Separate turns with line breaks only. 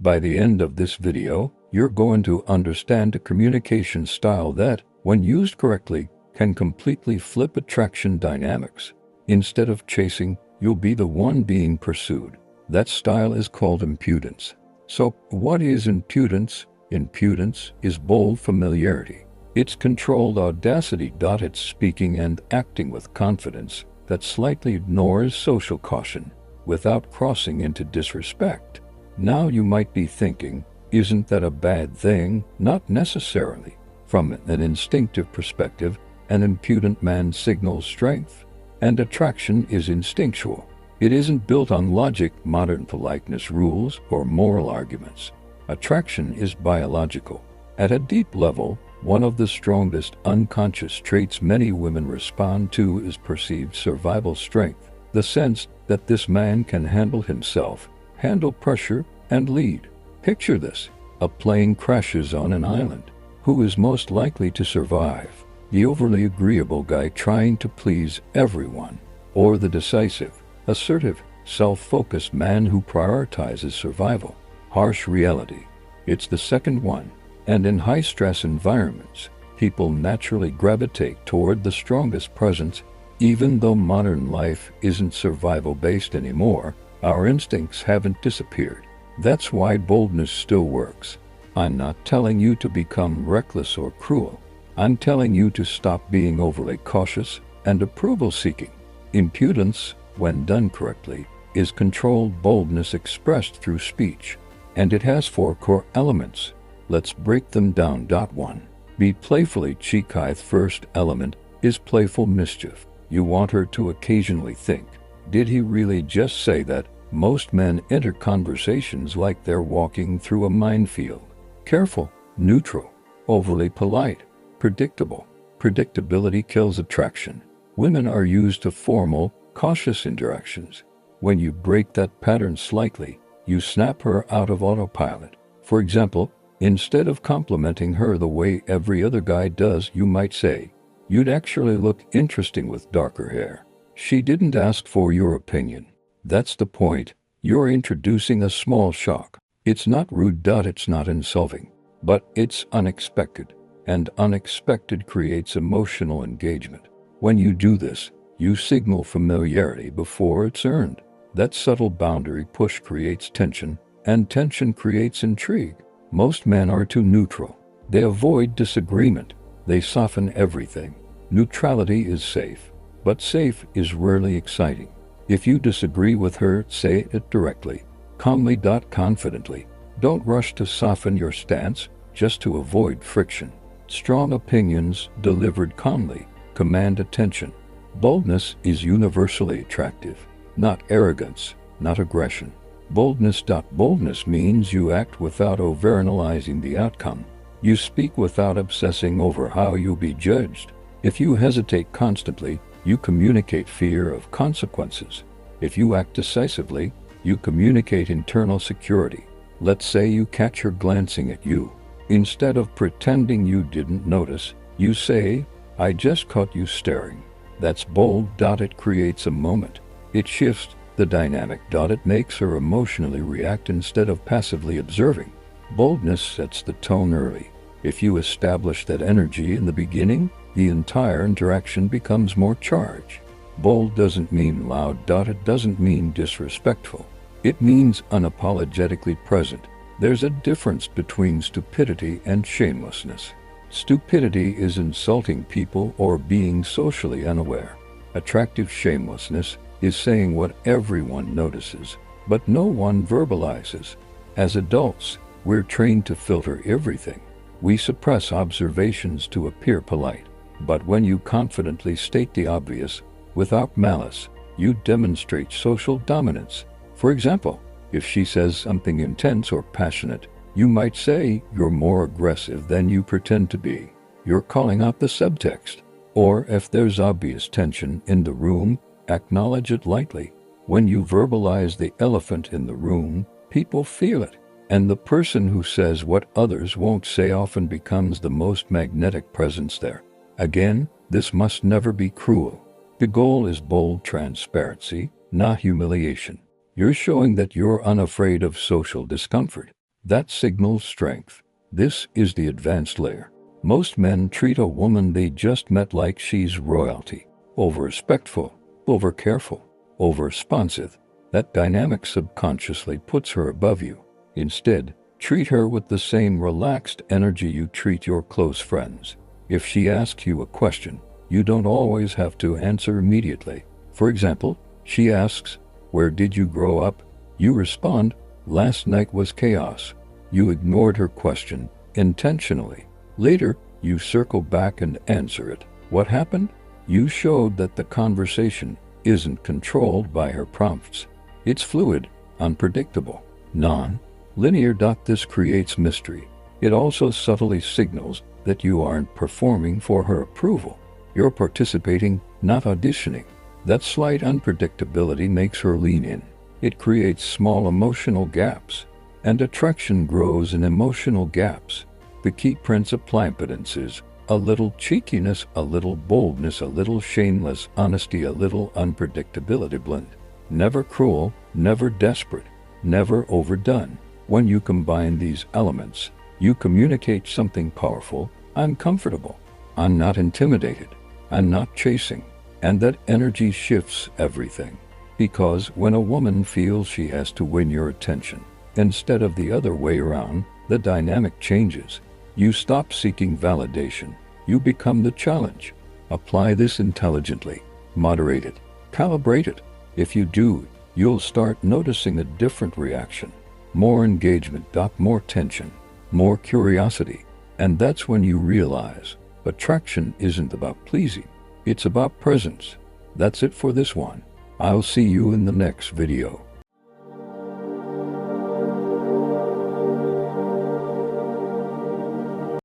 By the end of this video, you're going to understand a communication style that, when used correctly, can completely flip attraction dynamics. Instead of chasing, you'll be the one being pursued. That style is called impudence. So, what is impudence? Impudence is bold familiarity. It's controlled audacity. It's speaking and acting with confidence that slightly ignores social caution without crossing into disrespect. Now you might be thinking, isn't that a bad thing? Not necessarily. From an instinctive perspective, an impudent man signals strength, and attraction is instinctual. It isn't built on logic, modern politeness rules, or moral arguments. Attraction is biological. At a deep level, one of the strongest unconscious traits many women respond to is perceived survival strength, the sense that this man can handle himself, handle pressure, and lead. Picture this: a plane crashes on an island. Who is most likely to survive? The overly agreeable guy trying to please everyone, or the decisive, assertive, self-focused man who prioritizes survival? Harsh reality: it's the second one. And in high-stress environments, people naturally gravitate toward the strongest presence. Even though modern life isn't survival-based anymore, our instincts haven't disappeared. That's why boldness still works. I'm not telling you to become reckless or cruel. I'm telling you to stop being overly cautious and approval-seeking. Impudence, when done correctly, is controlled boldness expressed through speech, and it has 4 core elements. Let's break them down. 1. Be playfully cheeky. First element is playful mischief. You want her to occasionally think, did he really just say that? Most men enter conversations like they're walking through a minefield. Careful, neutral, overly polite, predictable. Predictability kills attraction. Women are used to formal, cautious interactions. When you break that pattern slightly, you snap her out of autopilot. For example, instead of complimenting her the way every other guy does, you might say, "You'd actually look interesting with darker hair." She didn't ask for your opinion. That's the point. You're introducing a small shock. It's not rude. It's not insulting. But it's unexpected. And unexpected creates emotional engagement. When you do this, you signal familiarity before it's earned. That subtle boundary push creates tension, and tension creates intrigue. Most men are too neutral. They avoid disagreement. They soften everything. Neutrality is safe, but safe is rarely exciting. If you disagree with her, say it directly, calmly. Confidently. Don't rush to soften your stance just to avoid friction. Strong opinions, delivered calmly, command attention. Boldness is universally attractive, not arrogance, not aggression. Boldness means you act without overanalyzing the outcome. You speak without obsessing over how you'll be judged. If you hesitate constantly, you communicate fear of consequences. If you act decisively, you communicate internal security. Let's say you catch her glancing at you. Instead of pretending you didn't notice, you say, "I just caught you staring." That's bold. It creates a moment. It shifts the dynamic. It makes her emotionally react instead of passively observing. Boldness sets the tone early. If you establish that energy in the beginning, the entire interaction becomes more charged. Bold doesn't mean loud. It doesn't mean disrespectful. It means unapologetically present. There's a difference between stupidity and shamelessness. Stupidity is insulting people or being socially unaware. Attractive shamelessness is saying what everyone notices, but no one verbalizes. As adults, we're trained to filter everything. We suppress observations to appear polite. But when you confidently state the obvious, without malice, you demonstrate social dominance. For example, if she says something intense or passionate, you might say, "You're more aggressive than you pretend to be." You're calling out the subtext. Or if there's obvious tension in the room, acknowledge it lightly. When you verbalize the elephant in the room, people feel it. And the person who says what others won't say often becomes the most magnetic presence there. Again, this must never be cruel. The goal is bold transparency, not humiliation. You're showing that you're unafraid of social discomfort. That signals strength. This is the advanced layer. Most men treat a woman they just met like she's royalty. Over-respectful, over-careful, over-responsive. That dynamic subconsciously puts her above you. Instead, treat her with the same relaxed energy you treat your close friends. If she asks you a question, you don't always have to answer immediately. For example, she asks, "Where did you grow up?" You respond, "Last night was chaos." You ignored her question intentionally. Later, you circle back and answer it. What happened? You showed that the conversation isn't controlled by her prompts. It's fluid, unpredictable, non-linear. This creates mystery. It also subtly signals that you aren't performing for her approval. You're participating, not auditioning. That slight unpredictability makes her lean in. It creates small emotional gaps, and attraction grows in emotional gaps. The key principle is a little cheekiness, a little boldness, a little shameless honesty, a little unpredictability blend. Never cruel, never desperate, never overdone. When you combine these elements, you communicate something powerful. I'm comfortable. I'm not intimidated. I'm not chasing. And that energy shifts everything. Because when a woman feels she has to win your attention, instead of the other way around, the dynamic changes. You stop seeking validation. You become the challenge. Apply this intelligently. Moderate it. Calibrate it. If you do, you'll start noticing a different reaction. More engagement, more tension, more curiosity. And that's when you realize attraction isn't about pleasing. It's about presence. That's it for this one. I'll see you in the next video.